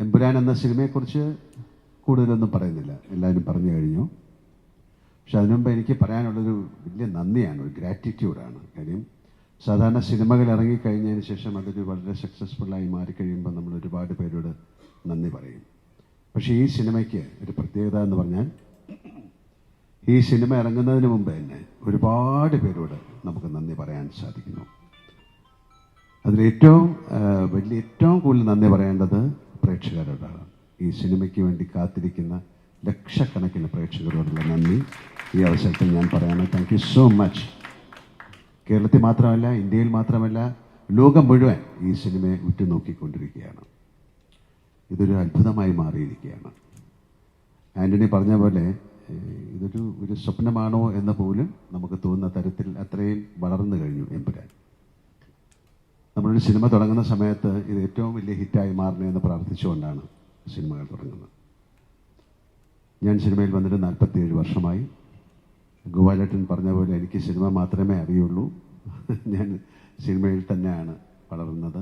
എമ്പുരാൻ എന്ന സിനിമയെക്കുറിച്ച് കൂടുതലൊന്നും പറയുന്നില്ല, എല്ലാവരും പറഞ്ഞു കഴിഞ്ഞു. പക്ഷെ അതിനുമുമ്പ് എനിക്ക് പറയാനുള്ളൊരു വലിയ നന്ദിയാണ്, ഒരു ഗ്രാറ്റിറ്റ്യൂഡാണ്. കാര്യം സാധാരണ സിനിമകൾ ഇറങ്ങിക്കഴിഞ്ഞതിന് ശേഷം അതൊരു വളരെ സക്സസ്ഫുള്ളായി മാറിക്കഴിയുമ്പോൾ നമ്മൾ ഒരുപാട് പേരോട് നന്ദി പറയും. പക്ഷേ ഈ സിനിമയ്ക്ക് ഒരു പ്രത്യേകത എന്ന് പറഞ്ഞാൽ ഈ സിനിമ ഇറങ്ങുന്നതിന് മുമ്പ് തന്നെ ഒരുപാട് പേരോട് നമുക്ക് നന്ദി പറയാൻ സാധിക്കുന്നു. അതിലേറ്റവും ഏറ്റവും കൂടുതൽ നന്ദി പറയേണ്ടത് പ്രേക്ഷകരോടാണ്. ഈ സിനിമയ്ക്ക് വേണ്ടി കാത്തിരിക്കുന്ന ലക്ഷക്കണക്കിന് പ്രേക്ഷകരോടുള്ള നന്ദി ഈ അവസരത്തിൽ ഞാൻ പറയാണ്. Thank you so much. കേരളത്തിൽ മാത്രമല്ല, ഇന്ത്യയിൽ മാത്രമല്ല, ലോകം മുഴുവൻ ഈ സിനിമയെ ഉറ്റുനോക്കിക്കൊണ്ടിരിക്കുകയാണ്. ഇതൊരു അത്ഭുതമായി മാറിയിരിക്കുകയാണ്. ആൻ്റണി പറഞ്ഞ പോലെ ഒരു സ്വപ്നമാണോ എന്ന് പോലും നമുക്ക് തോന്നുന്ന തരത്തിൽ അത്രയും വളർന്നു കഴിഞ്ഞു എമ്പുരാൻ. നമ്മളൊരു സിനിമ തുടങ്ങുന്ന സമയത്ത് ഇത് ഏറ്റവും വലിയ ഹിറ്റായി മാറണമെന്ന് പ്രാർത്ഥിച്ചുകൊണ്ടാണ് സിനിമകൾ തുടങ്ങുന്നത്. ഞാൻ സിനിമയിൽ വന്നിട്ട് 47 വർഷമായി. ഗോപാലേട്ടൻ പറഞ്ഞ പോലെ എനിക്ക് സിനിമ മാത്രമേ അറിയുള്ളൂ. ഞാൻ സിനിമയിൽ തന്നെയാണ് വളർന്നത്.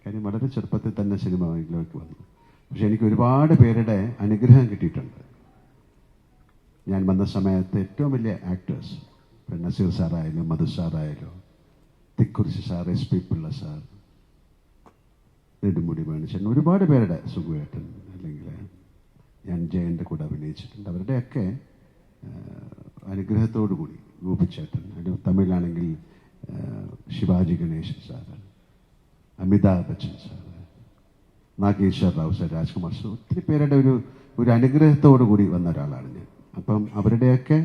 കാര്യം വളരെ ചെറുപ്പത്തിൽ തന്നെ സിനിമയിലേക്ക് വന്നു. പക്ഷെ എനിക്ക് ഒരുപാട് പേരുടെ അനുഗ്രഹം കിട്ടിയിട്ടുണ്ട്. ഞാൻ വന്ന സമയത്ത് ഏറ്റവും വലിയ ആക്ടേഴ്സ്, നസീർ സാറായാലും മധു സാറായാലും Thikkurissy sir, SP Pillai sir, Nedumudi വേണുചേട്ടൻ, ഒരുപാട് പേരുടെ, സുഖുവേട്ടൻ, അല്ലെങ്കിൽ ഞാൻ ജയൻ്റെ കൂടെ അഭിനയിച്ചിട്ടുണ്ട്. അവരുടെയൊക്കെ അനുഗ്രഹത്തോടു കൂടി, ഗോപിച്ചേട്ടൻ, തമിഴിലാണെങ്കിൽ Sivaji Ganesan sir, Amitabh Bachchan sir, Nageswara Rao sir, Rajkumar sir, ഒത്തിരി പേരുടെ ഒരു അനുഗ്രഹത്തോടു കൂടി വന്ന ഒരാളാണ് ഞാൻ. അപ്പം അവരുടെയൊക്കെ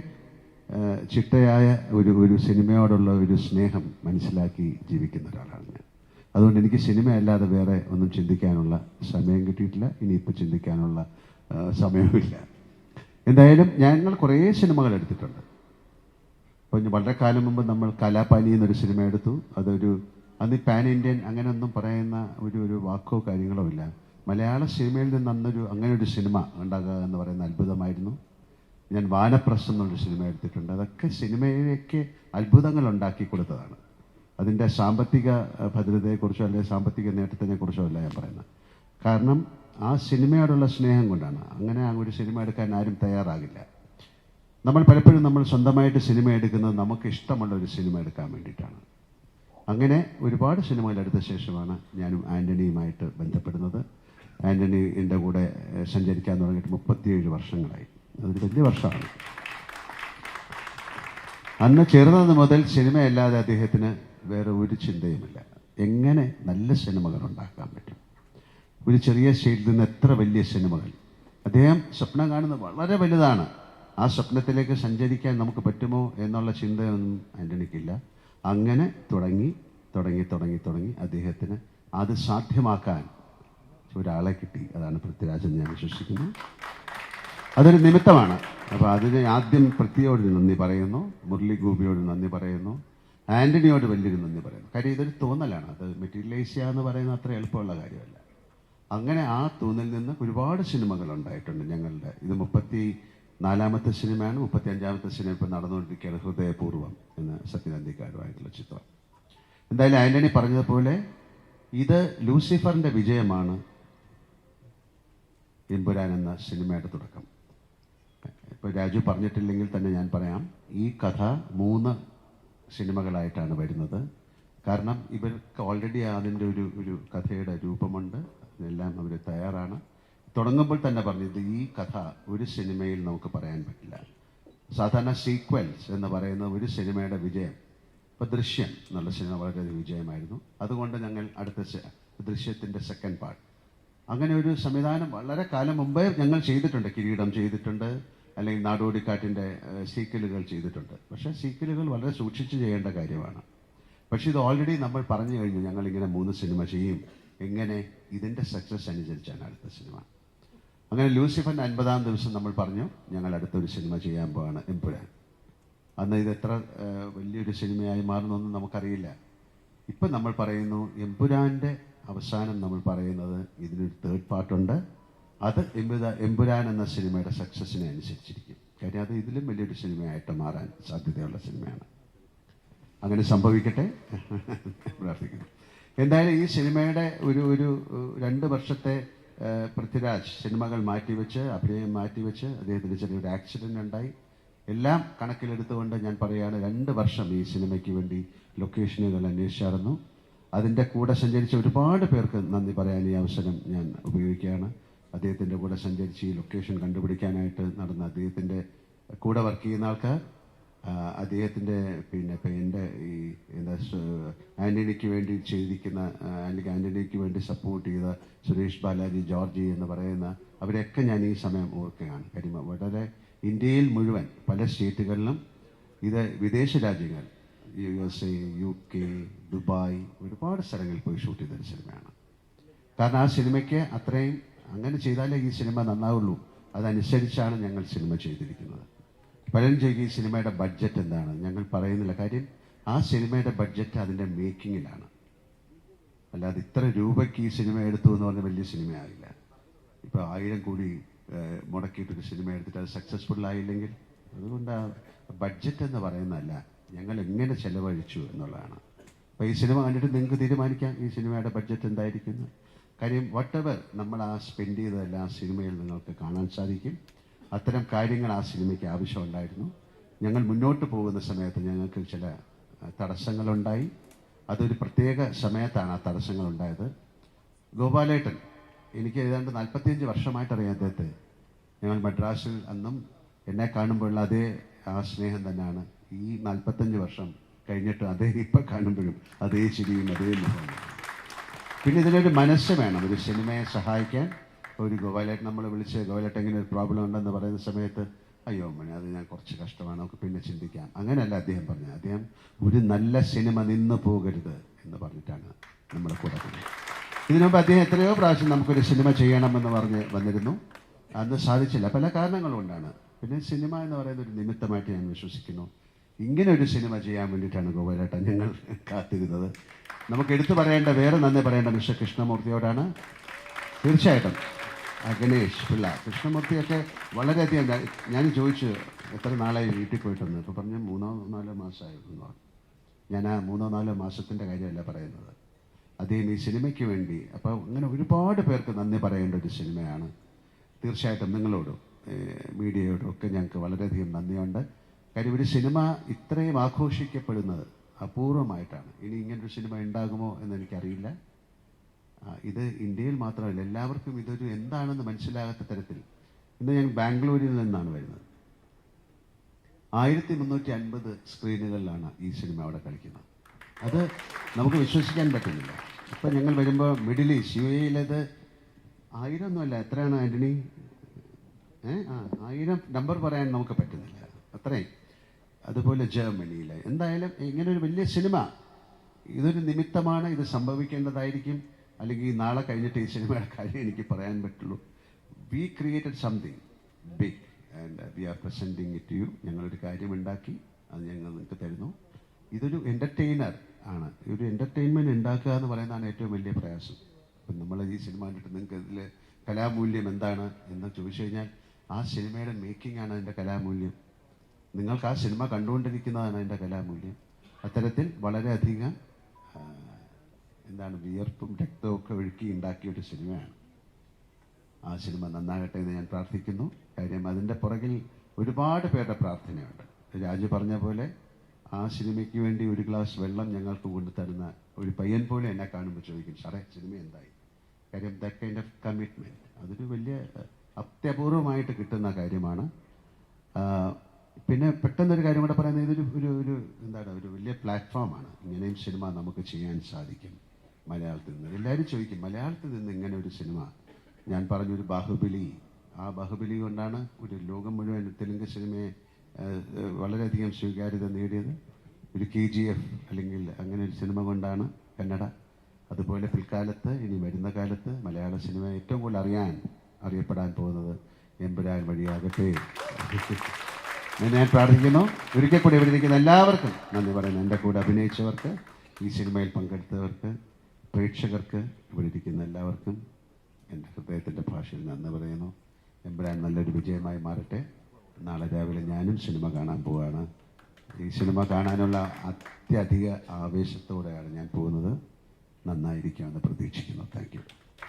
ചിട്ടയായ ഒരു സിനിമയോടുള്ള ഒരു സ്നേഹം മനസ്സിലാക്കി ജീവിക്കുന്ന ഒരാളാണ് ഞാൻ. അതുകൊണ്ട് എനിക്ക് സിനിമയല്ലാതെ വേറെ ഒന്നും ചിന്തിക്കാനുള്ള സമയം കിട്ടിയിട്ടില്ല. ഇനിയിപ്പോൾ ചിന്തിക്കാനുള്ള സമയവുമില്ല. എന്തായാലും ഞങ്ങൾ കുറേ സിനിമകൾ എടുത്തിട്ടുണ്ട്. അപ്പോൾ വളരെ കാലം മുമ്പ് നമ്മൾ കലാപാനി എന്നൊരു സിനിമ എടുത്തു. അന്ന് പാൻ ഇന്ത്യൻ അങ്ങനെയൊന്നും പറയുന്ന ഒരു വാക്കോ കാര്യങ്ങളോ ഇല്ല. മലയാള സിനിമയിൽ നിന്ന് അങ്ങനെ ഒരു സിനിമ ഉണ്ടാകുക എന്ന് പറയുന്ന അത്ഭുതമായിരുന്നു. ഞാൻ വാനപ്രസ്ഥം എന്നൊരു സിനിമ എടുത്തിട്ടുണ്ട്. അതൊക്കെ സിനിമയിലേക്ക് അത്ഭുതങ്ങൾ ഉണ്ടാക്കി കൊടുത്തതാണ്. അതിൻ്റെ സാമ്പത്തിക ഭദ്രതയെക്കുറിച്ചോ അല്ലെങ്കിൽ സാമ്പത്തിക നേട്ടത്തിനെക്കുറിച്ചോ അല്ല ഞാൻ പറയുന്നത്. കാരണം ആ സിനിമയോടുള്ള സ്നേഹം കൊണ്ടാണ്. അങ്ങനെ ഒരു സിനിമ എടുക്കാൻ ആരും തയ്യാറാകില്ല. പലപ്പോഴും സ്വന്തമായിട്ട് സിനിമ എടുക്കുന്നത് നമുക്ക് ഇഷ്ടമുള്ള ഒരു സിനിമ എടുക്കാൻ വേണ്ടിയിട്ടാണ്. അങ്ങനെ ഒരുപാട് സിനിമകൾ എടുത്ത ശേഷമാണ് ഞാനും ആൻ്റണിയുമായിട്ട് ബന്ധപ്പെടുന്നത്. ആൻ്റണി എൻ്റെ കൂടെ സഞ്ചരിക്കാൻ തുടങ്ങിയിട്ട് 37 വർഷങ്ങളായി. അതൊരു വലിയ വർഷമാണ്. അന്ന് ചെറുത് മുതൽ സിനിമയല്ലാതെ അദ്ദേഹത്തിന് വേറെ ഒരു ചിന്തയുമില്ല. എങ്ങനെ നല്ല സിനിമകൾ ഉണ്ടാക്കാൻ പറ്റും, ഒരു ചെറിയ സ്റ്റേജിൽ നിന്ന് എത്ര വലിയ സിനിമകൾ. അദ്ദേഹം സ്വപ്നം കാണുന്നത് വളരെ വലുതാണ്. ആ സ്വപ്നത്തിലേക്ക് സഞ്ചരിക്കാൻ നമുക്ക് പറ്റുമോ എന്നുള്ള ചിന്തയൊന്നും ആൻ്റണിക്കില്ല. അങ്ങനെ തുടങ്ങി അദ്ദേഹത്തിന് അത് സാധ്യമാക്കാൻ ഒരാളെ കിട്ടി. അതാണ് പൃഥ്വിരാജൻ. ഞാൻ വിശ്വസിക്കുന്നു അതൊരു നിമിത്തമാണ്. അപ്പോൾ അതിന് ആദ്യം പൃഥ്വിയോട് നന്ദി പറയുന്നു, മുരളി ഗോപിയോട് നന്ദി പറയുന്നു, ആൻ്റണിയോട് വലിയൊരു നന്ദി പറയുന്നു. കാര്യം ഇതൊരു തോന്നലാണ്. അത് മെറ്റീരിയലൈസ് ചെയ്യുക എന്ന് പറയുന്നത് അത്ര എളുപ്പമുള്ള കാര്യമല്ല. അങ്ങനെ ആ തോന്നലിൽ നിന്ന് ഒരുപാട് സിനിമകൾ ഉണ്ടായിട്ടുണ്ട് ഞങ്ങളുടെ. ഇത് 34ാമത്തെ സിനിമയാണ്. 35ാമത്തെ സിനിമ ഇപ്പോൾ നടന്നുകൊണ്ടിരിക്കുകയാണ്, ഹൃദയപൂർവ്വം എന്ന സത്യനന്ദിക്കാരുമായിട്ടുള്ള ചിത്രം. എന്തായാലും ആൻ്റണി പറഞ്ഞതുപോലെ ഇത് ലൂസിഫറിൻ്റെ വിജയമാണ് എമ്പുരാൻ എന്ന സിനിമയുടെ തുടക്കം. ഇപ്പോൾ രാജു പറഞ്ഞിട്ടില്ലെങ്കിൽ തന്നെ ഞാൻ പറയാം, ഈ കഥ 3 സിനിമകളായിട്ടാണ് വരുന്നത്. കാരണം ഇവർക്ക് ഓൾറെഡി അതിൻ്റെ ഒരു കഥയുടെ രൂപമുണ്ട്. അതിനെല്ലാം അവർ തയ്യാറാണ്. തുടങ്ങുമ്പോൾ തന്നെ പറഞ്ഞത് ഈ കഥ ഒരു സിനിമയിൽ നമുക്ക് പറയാൻ പറ്റില്ല. സാധാരണ സീക്വൽസ് എന്ന് പറയുന്ന ഒരു സിനിമയുടെ വിജയം, ഇപ്പോൾ ദൃശ്യം എന്നുള്ള സിനിമ വളരെ വിജയമായിരുന്നു. അതുകൊണ്ട് ഞങ്ങൾ അടുത്ത ദൃശ്യത്തിൻ്റെ സെക്കൻഡ് പാർട്ട്, അങ്ങനെ ഒരു സംവിധാനം വളരെ കാലം മുമ്പേ ഞങ്ങൾ ചെയ്തിട്ടുണ്ട്. കിരീടം ചെയ്തിട്ടുണ്ട്, അല്ലെങ്കിൽ നാടോടിക്കാറ്റിൻ്റെ സീക്വലുകൾ ചെയ്തിട്ടുണ്ട്. പക്ഷേ സീക്വലുകൾ വളരെ സൂക്ഷിച്ച് ചെയ്യേണ്ട കാര്യമാണ്. പക്ഷേ ഇത് ഓൾറെഡി നമ്മൾ പറഞ്ഞു കഴിഞ്ഞു, ഞങ്ങളിങ്ങനെ 3 സിനിമ ചെയ്യും. എങ്ങനെ? ഇതിൻ്റെ സക്സസ് അനുസരിച്ചാണ് അടുത്ത സിനിമ. അങ്ങനെ ലൂസിഫറിൻ്റെ 50ാം ദിവസം നമ്മൾ പറഞ്ഞു ഞങ്ങൾ അടുത്തൊരു സിനിമ ചെയ്യാൻ പോവാണ്, എമ്പുരാൻ. അന്ന് ഇത് എത്ര വലിയൊരു സിനിമയായി മാറുന്നൊന്നും നമുക്കറിയില്ല. ഇപ്പം നമ്മൾ പറയുന്നു എമ്പുരാൻ്റെ അവസാനം നമ്മൾ പറയുന്നത് ഇതിനൊരു 3rd പാർട്ടുണ്ട്. അത് എമ്പുരാൻ എന്ന സിനിമയുടെ സക്സസ്സിനെ അനുസരിച്ചിരിക്കും. കാര്യം അത് ഇതിലും വലിയൊരു സിനിമയായിട്ട് മാറാൻ സാധ്യതയുള്ള സിനിമയാണ്. അങ്ങനെ സംഭവിക്കട്ടെ പ്രാർത്ഥിക്കുന്നു. എന്തായാലും ഈ സിനിമയുടെ ഒരു 2 വർഷത്തെ പൃഥ്വിരാജ് സിനിമകൾ മാറ്റിവെച്ച് അഭിനയം മാറ്റിവെച്ച് അദ്ദേഹത്തിന് ചെറിയൊരു ആക്സിഡൻ്റ് ഉണ്ടായി. എല്ലാം കണക്കിലെടുത്തുകൊണ്ട് ഞാൻ പറയുകയാണ് 2 വർഷം ഈ സിനിമയ്ക്ക് വേണ്ടി ലൊക്കേഷനുകൾ അന്വേഷിച്ചായിരുന്നു. അതിൻ്റെ കൂടെ സഞ്ചരിച്ച ഒരുപാട് പേർക്ക് നന്ദി പറയാൻ ഈ അവസരം ഞാൻ ഉപയോഗിക്കുകയാണ്. അദ്ദേഹത്തിൻ്റെ കൂടെ സഞ്ചരിച്ച് ഈ ലൊക്കേഷൻ കണ്ടുപിടിക്കാനായിട്ട് നടന്ന അദ്ദേഹത്തിൻ്റെ കൂടെ വർക്ക് ചെയ്യുന്ന ആൾക്കാർ, അദ്ദേഹത്തിൻ്റെ ഇപ്പം എൻ്റെ ഈ എന്താ ആൻ്റണിക്ക് വേണ്ടി ചെയ്തിരിക്കുന്ന അല്ലെങ്കിൽ ആൻ്റണിക്ക് വേണ്ടി സപ്പോർട്ട് ചെയ്ത സുരേഷ് ബാലാജി, ജോർജി എന്ന് പറയുന്ന അവരെയൊക്കെ ഞാൻ ഈ സമയം ഓർക്കുകയാണ്. കാര്യം വളരെ ഇന്ത്യയിൽ മുഴുവൻ പല സ്റ്റേറ്റുകളിലും ഇത് വിദേശ രാജ്യങ്ങൾ USA, UK, ദുബായ് ഒരുപാട് സ്ഥലങ്ങളിൽ പോയി ഷൂട്ട് ചെയ്തൊരു സിനിമയാണ്. കാരണം ആ സിനിമയ്ക്ക് അത്രയും അങ്ങനെ ചെയ്താലേ ഈ സിനിമ നന്നാവുള്ളൂ. അതനുസരിച്ചാണ് ഞങ്ങൾ സിനിമ ചെയ്തിരിക്കുന്നത്. പലരും ചോദിക്കും ഈ സിനിമയുടെ ബഡ്ജറ്റ് എന്താണ്. ഞങ്ങൾ പറയുന്നില്ല. കാര്യം ആ സിനിമയുടെ ബഡ്ജറ്റ് അതിൻ്റെ മേക്കിങ്ങിലാണ്. അല്ലാതെ ഇത്ര രൂപയ്ക്ക് ഈ സിനിമ എടുത്തു എന്ന് പറഞ്ഞാൽ വലിയ സിനിമയാകില്ല. ഇപ്പോൾ 1000 കോടി മുടക്കിയിട്ടൊരു സിനിമ എടുത്തിട്ട് അത് സക്സസ്ഫുൾ ആയില്ലെങ്കിൽ അതുകൊണ്ട് ബഡ്ജറ്റ് എന്ന് പറയുന്നതല്ല, ഞങ്ങൾ എങ്ങനെ ചെലവഴിച്ചു എന്നുള്ളതാണ്. അപ്പോൾ ഈ സിനിമ കണ്ടിട്ട് നിങ്ങൾക്ക് തീരുമാനിക്കാം ഈ സിനിമയുടെ ബഡ്ജറ്റ് എന്തായിരിക്കുന്നു. കാര്യം വട്ടെവർ നമ്മൾ ആ സ്പെൻഡ് ചെയ്തതെല്ലാം ആ സിനിമയിൽ നിങ്ങൾക്ക് കാണാൻ സാധിക്കും. അത്തരം കാര്യങ്ങൾ ആ സിനിമയ്ക്ക് ആവശ്യമുണ്ടായിരുന്നു. ഞങ്ങൾ മുന്നോട്ട് പോകുന്ന സമയത്ത് ഞങ്ങൾക്ക് ചില തടസ്സങ്ങളുണ്ടായി. അതൊരു പ്രത്യേക സമയത്താണ് ആ തടസ്സങ്ങളുണ്ടായത്. ഗോപാലേട്ടൻ എനിക്ക് ഏതാണ്ട് 45 വർഷമായിട്ട് അറിയാം അദ്ദേഹത്തെ. ഞങ്ങൾ മദ്രാസിൽ അന്നും എന്നെ കാണുമ്പോഴുള്ള അതേ ആ സ്നേഹം തന്നെയാണ് ഈ 45 വർഷം കഴിഞ്ഞിട്ട് അദ്ദേഹം ഇപ്പം കാണുമ്പോഴും അതേ ചിരിയും അതേ മുഖം. പിന്നെ ഇതിനൊരു മനസ്സ് വേണം ഒരു സിനിമയെ സഹായിക്കാൻ. ഒരു ഗോപാലേട്ടൻ നമ്മൾ വിളിച്ച് ഗോപാലേട്ടൻ ഇങ്ങനെ ഒരു പ്രോബ്ലം ഉണ്ടെന്ന് പറയുന്ന സമയത്ത് അയ്യോ മണി അത് ഞാൻ കുറച്ച് കഷ്ടമാണ്, നമുക്ക് പിന്നെ ചിന്തിക്കാം, അങ്ങനെയല്ല അദ്ദേഹം പറഞ്ഞത്. അദ്ദേഹം ഒരു നല്ല സിനിമ നിന്ന് പോകരുത് എന്ന് പറഞ്ഞിട്ടാണ് നമ്മളെ കൂടെ പറഞ്ഞത്. ഇതിനുമുമ്പ് അദ്ദേഹം എത്രയോ പ്രാവശ്യം നമുക്കൊരു സിനിമ ചെയ്യണമെന്ന് പറഞ്ഞ് വന്നിരുന്നു. അന്ന് സാധിച്ചില്ല, പല കാരണങ്ങൾ കൊണ്ടാണ്. പിന്നെ സിനിമ എന്ന് പറയുന്ന ഒരു നിമിത്തമായിട്ട് ഞാൻ വിശ്വസിക്കുന്നു. ഇങ്ങനെ ഒരു സിനിമ ചെയ്യാൻ വേണ്ടിയിട്ടാണ് ഗോപാലേട്ടൻ ഞങ്ങൾ കാത്തിരുന്നത്. നമുക്ക് എടുത്തു പറയേണ്ട, വേറെ നന്ദി പറയേണ്ട മിസ്റ്റർ കൃഷ്ണമൂർത്തിയോടാണ്. തീർച്ചയായിട്ടും ഗണേഷ് പിള്ള, കൃഷ്ണമൂർത്തിയൊക്കെ വളരെയധികം ഞാൻ ചോദിച്ചു എത്ര നാളായി വീട്ടിൽ പോയിട്ടൊന്ന്. ഇപ്പോൾ പറഞ്ഞ് 3-4 മാസമായിരുന്നു. ഞാൻ ആ 3-4 മാസത്തിൻ്റെ കാര്യമല്ല പറയുന്നത്. അദ്ദേഹം ഈ സിനിമയ്ക്ക് വേണ്ടി അപ്പോൾ അങ്ങനെ ഒരുപാട് പേർക്ക് നന്ദി പറയേണ്ട ഒരു സിനിമയാണ്. തീർച്ചയായിട്ടും നിങ്ങളോടും മീഡിയയോടും ഒക്കെ ഞങ്ങൾക്ക് വളരെയധികം നന്ദിയുണ്ട്. കാര്യം ഒരു സിനിമ ഇത്രയും ആഘോഷിക്കപ്പെടുന്നത് അപൂർവമായിട്ടാണ്. ഇനി ഇങ്ങനൊരു സിനിമ ഉണ്ടാകുമോ എന്ന് എനിക്കറിയില്ല. ഇത് ഇന്ത്യയിൽ മാത്രമല്ല, എല്ലാവർക്കും ഇതൊരു എന്താണെന്ന് മനസ്സിലാകാത്ത തരത്തിൽ. ഇന്ന് ഞാൻ ബാംഗ്ലൂരിൽ നിന്നാണ് വരുന്നത്. 1350 സ്ക്രീനുകളിലാണ് ഈ സിനിമ അവിടെ കളിക്കുന്നത്. അത് നമുക്ക് വിശ്വസിക്കാൻ പറ്റുന്നില്ല. ഇപ്പം ഞങ്ങൾ വരുമ്പോൾ മിഡിൽ ഈസ്റ്റ് UAE-ലേത് 1000 ഒന്നുമല്ല, എത്രയാണ് ആൻ്റണി? 1000 നമ്പർ പറയാൻ നമുക്ക് പറ്റുന്നില്ല, അത്രയും. അതുപോലെ ജർമ്മനിയിൽ. എന്തായാലും ഇങ്ങനൊരു വലിയ സിനിമ ഇതൊരു നിമിത്തമാണ്. ഇത് സംഭവിക്കേണ്ടതായിരിക്കും. അല്ലെങ്കിൽ നാളെ കഴിഞ്ഞിട്ട് ഈ സിനിമയുടെ കാര്യം എനിക്ക് പറയാൻ പറ്റുള്ളൂ. We created something big and we are presenting it to you. ഞങ്ങളൊരു കാര്യം ഉണ്ടാക്കി, അത് ഞങ്ങൾ നിങ്ങൾക്ക് തരുന്നു. ഇതൊരു എൻ്റർടൈനർ ആണ്. ഒരു എൻ്റർടൈൻമെൻറ്റ് ഉണ്ടാക്കുക എന്ന് പറയുന്നതാണ് ഏറ്റവും വലിയ പ്രയാസം. അപ്പം നമ്മൾ ഈ സിനിമ കണ്ടിട്ട് നിങ്ങൾക്ക് ഇതിൽ കലാമൂല്യം എന്താണ് എന്ന് ചോദിച്ചു കഴിഞ്ഞാൽ ആ സിനിമയുടെ മേക്കിംഗ് ആണ് അതിൻ്റെ കലാമൂല്യം. നിങ്ങൾക്ക് ആ സിനിമ കണ്ടുകൊണ്ടിരിക്കുന്നതാണ് അതിൻ്റെ കലാമൂല്യം. അത്തരത്തിൽ വളരെയധികം വിയർപ്പും രക്തവും ഒക്കെ ഒഴുക്കി ഉണ്ടാക്കിയൊരു സിനിമയാണ്. ആ സിനിമ നന്നാകട്ടെ എന്ന് ഞാൻ പ്രാർത്ഥിക്കുന്നു. കാര്യം അതിൻ്റെ പുറകിൽ ഒരുപാട് പേരുടെ പ്രാർത്ഥനയുണ്ട്. രാജു പറഞ്ഞ പോലെ ആ സിനിമയ്ക്ക് വേണ്ടി ഒരു ഗ്ലാസ് വെള്ളം ഞങ്ങൾക്ക് കൊണ്ടുതരുന്ന ഒരു പയ്യൻ പോലെ എന്നെ കാണുമ്പോൾ ചോദിക്കും, സാറേ സിനിമ എന്തായി? കാര്യം ദാറ്റ് കൈൻഡ് ഓഫ് കമ്മിറ്റ്മെൻറ്റ് അതൊരു വലിയ അത്യപൂർവമായിട്ട് കിട്ടുന്ന കാര്യമാണ്. പിന്നെ പെട്ടെന്നൊരു കാര്യം കൂടെ പറയുന്നത്, ഇതൊരു ഒരു വലിയ പ്ലാറ്റ്ഫോമാണ്. ഇങ്ങനെയും സിനിമ നമുക്ക് ചെയ്യാൻ സാധിക്കും മലയാളത്തിൽ നിന്ന്. എല്ലാവരും ചോദിക്കും മലയാളത്തിൽ നിന്ന് ഇങ്ങനെ ഒരു സിനിമ. ഞാൻ പറഞ്ഞൊരു ബാഹുബലി, ആ ബാഹുബലി കൊണ്ടാണ് ഒരു ലോകം മുഴുവൻ തെലുങ്ക് സിനിമയെ വളരെയധികം സ്വീകാര്യത നേടിയത്. ഒരു KGF അല്ലെങ്കിൽ അങ്ങനെ ഒരു സിനിമ കൊണ്ടാണ് കന്നഡ. അതുപോലെ പിൽക്കാലത്ത് ഇനി വരുന്ന കാലത്ത് മലയാള സിനിമ ഏറ്റവും കൂടുതൽ അറിയപ്പെടാൻ പോകുന്നത് എമ്പുരാൻ വഴിയാകട്ടെ ഞാൻ പ്രാർത്ഥിക്കുന്നു. ഒരിക്കൽ കൂടി ഇവിടെ ഇരിക്കുന്ന എല്ലാവർക്കും നന്ദി പറയുന്നു. എൻ്റെ കൂടെ അഭിനയിച്ചവർക്ക്, ഈ സിനിമയിൽ പങ്കെടുത്തവർക്ക്, പ്രേക്ഷകർക്ക്, ഇവിടെ ഇരിക്കുന്ന എല്ലാവർക്കും എൻ്റെ ഹൃദയത്തിൻ്റെ ഭാഷയിൽ നന്ദി പറയുന്നു. എമ്പുരാൻ നല്ലൊരു വിജയമായി മാറട്ടെ. നാളെ രാവിലെ ഞാനും സിനിമ കാണാൻ പോവുകയാണ്. ഈ സിനിമ കാണാനുള്ള അത്യധിക ആവേശത്തോടെയാണ് ഞാൻ പോകുന്നത്. നന്നായിരിക്കുമെന്ന് പ്രതീക്ഷിക്കുന്നു. Thank you.